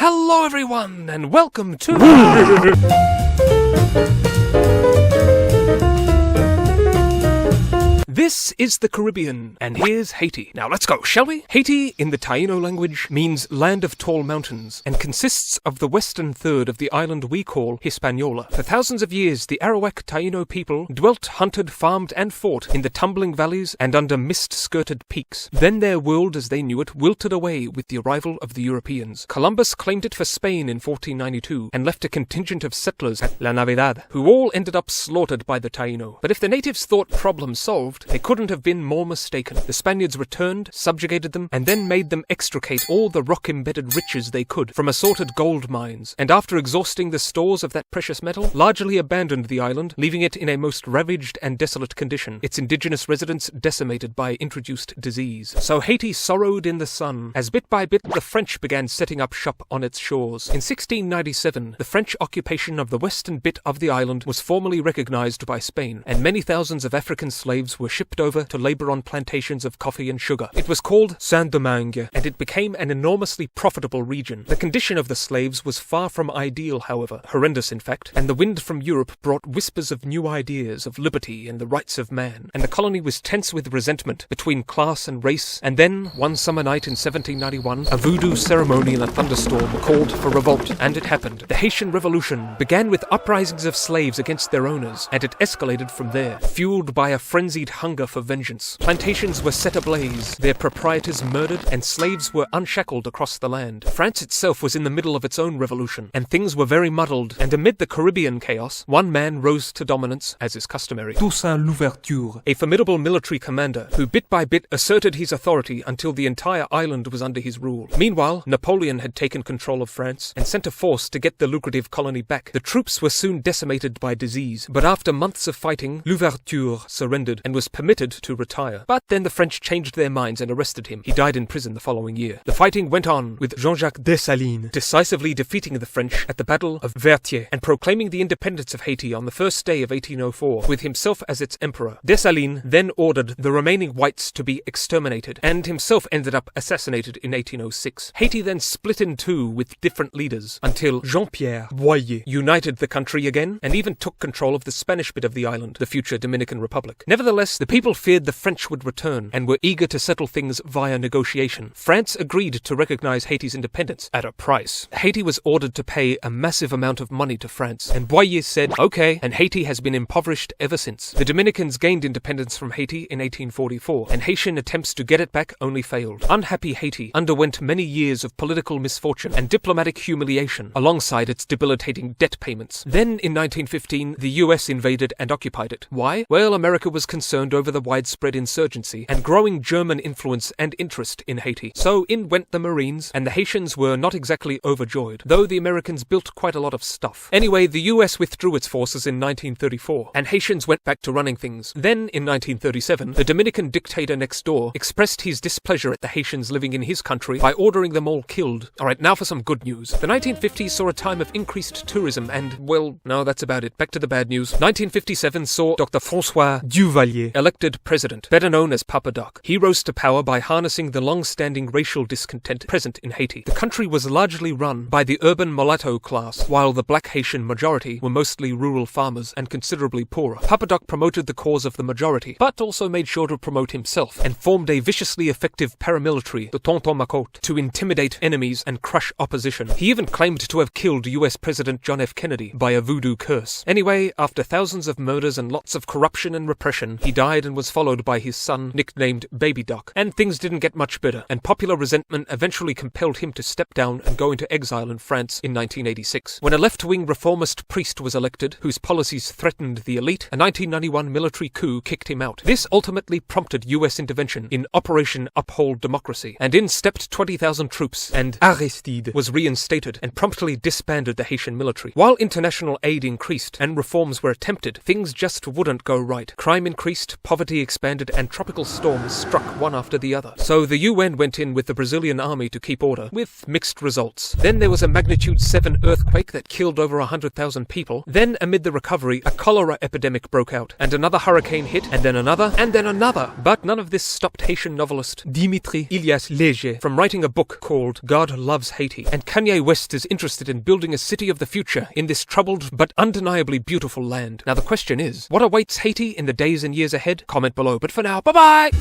Hello everyone, and welcome to... This is the Caribbean, and here's Haiti. Now let's go, shall we? Haiti, in the Taino language, means land of tall mountains, and consists of the western third of the island we call Hispaniola. For thousands of years, the Arawak Taino people dwelt, hunted, farmed, and fought in the tumbling valleys and under mist-skirted peaks. Then their world, as they knew it, wilted away with the arrival of the Europeans. Columbus claimed it for Spain in 1492, and left a contingent of settlers at La Navidad, who all ended up slaughtered by the Taino. But if the natives thought problem solved, they couldn't have been more mistaken. The Spaniards returned, subjugated them, and then made them extricate all the rock-embedded riches they could from assorted gold mines, and after exhausting the stores of that precious metal, largely abandoned the island, leaving it in a most ravaged and desolate condition, its indigenous residents decimated by introduced disease. So Haiti sorrowed in the sun, as bit by bit the French began setting up shop on its shores. In 1697, the French occupation of the western bit of the island was formally recognized by Spain, and many thousands of African slaves were shipped over to labor on plantations of coffee and sugar. It was called Saint-Domingue, and it became an enormously profitable region. The condition of the slaves was far from ideal, however, horrendous in fact, and the wind from Europe brought whispers of new ideas of liberty and the rights of man, and the colony was tense with resentment between class and race. And then, one summer night in 1791, a voodoo ceremony in a thunderstorm called for revolt, and it happened. The Haitian Revolution began with uprisings of slaves against their owners, and it escalated from there, fueled by a frenzied hunger for vengeance. Plantations were set ablaze, their proprietors murdered, and slaves were unshackled across the land. France itself was in the middle of its own revolution, and things were very muddled, and amid the Caribbean chaos, one man rose to dominance, as is customary. Toussaint Louverture, a formidable military commander, who bit by bit asserted his authority until the entire island was under his rule. Meanwhile, Napoleon had taken control of France, and sent a force to get the lucrative colony back. The troops were soon decimated by disease, but after months of fighting, Louverture surrendered, and was permitted to retire. But then the French changed their minds and arrested him. He died in prison the following year. The fighting went on, with Jean-Jacques Dessalines decisively defeating the French at the Battle of Vertières and proclaiming the independence of Haiti on the first day of 1804, with himself as its emperor. Dessalines then ordered the remaining whites to be exterminated, and himself ended up assassinated in 1806. Haiti then split in two with different leaders, until Jean-Pierre Boyer united the country again, and even took control of the Spanish bit of the island, the future Dominican Republic. Nevertheless, the people feared the French would return, and were eager to settle things via negotiation. France agreed to recognize Haiti's independence at a price. Haiti was ordered to pay a massive amount of money to France, and Boyer said, okay, and Haiti has been impoverished ever since. The Dominicans gained independence from Haiti in 1844, and Haitian attempts to get it back only failed. Unhappy Haiti underwent many years of political misfortune and diplomatic humiliation, alongside its debilitating debt payments. Then, in 1915, the US invaded and occupied it. Why? Well, America was concerned over the widespread insurgency and growing German influence and interest in Haiti. So in went the Marines, and the Haitians were not exactly overjoyed, though the Americans built quite a lot of stuff. Anyway, the US withdrew its forces in 1934, and Haitians went back to running things. Then, in 1937, the Dominican dictator next door expressed his displeasure at the Haitians living in his country by ordering them all killed. Alright, now for some good news. The 1950s saw a time of increased tourism and, well, no, that's about it. Back to the bad news. 1957 saw Dr. François Duvalier elected president, better known as Papa Doc. He rose to power by harnessing the long-standing racial discontent present in Haiti. The country was largely run by the urban mulatto class, while the black Haitian majority were mostly rural farmers and considerably poorer. Papa Doc promoted the cause of the majority, but also made sure to promote himself, and formed a viciously effective paramilitary, the Tonton Macoute, to intimidate enemies and crush opposition. He even claimed to have killed US President John F. Kennedy by a voodoo curse. Anyway, after thousands of murders and lots of corruption and repression, he died and was followed by his son, nicknamed Baby Doc. And things didn't get much better, and popular resentment eventually compelled him to step down and go into exile in France in 1986. When a left-wing reformist priest was elected, whose policies threatened the elite, a 1991 military coup kicked him out. This ultimately prompted US intervention in Operation Uphold Democracy, and in stepped 20,000 troops, and Aristide was reinstated and promptly disbanded the Haitian military. While international aid increased and reforms were attempted, things just wouldn't go right. Crime increased, poverty expanded, and tropical storms struck one after the other. So the UN went in with the Brazilian army to keep order, with mixed results. Then there was a magnitude 7 earthquake that killed over 100,000 people. Then, amid the recovery, a cholera epidemic broke out, and another hurricane hit, and then another, and then another. But none of this stopped Haitian novelist Dimitri Elias Léger from writing a book called God Loves Haiti. And Kanye West is interested in building a city of the future in this troubled but undeniably beautiful land. Now the question is, what awaits Haiti in the days and years ahead? Comment below. But for now, bye-bye!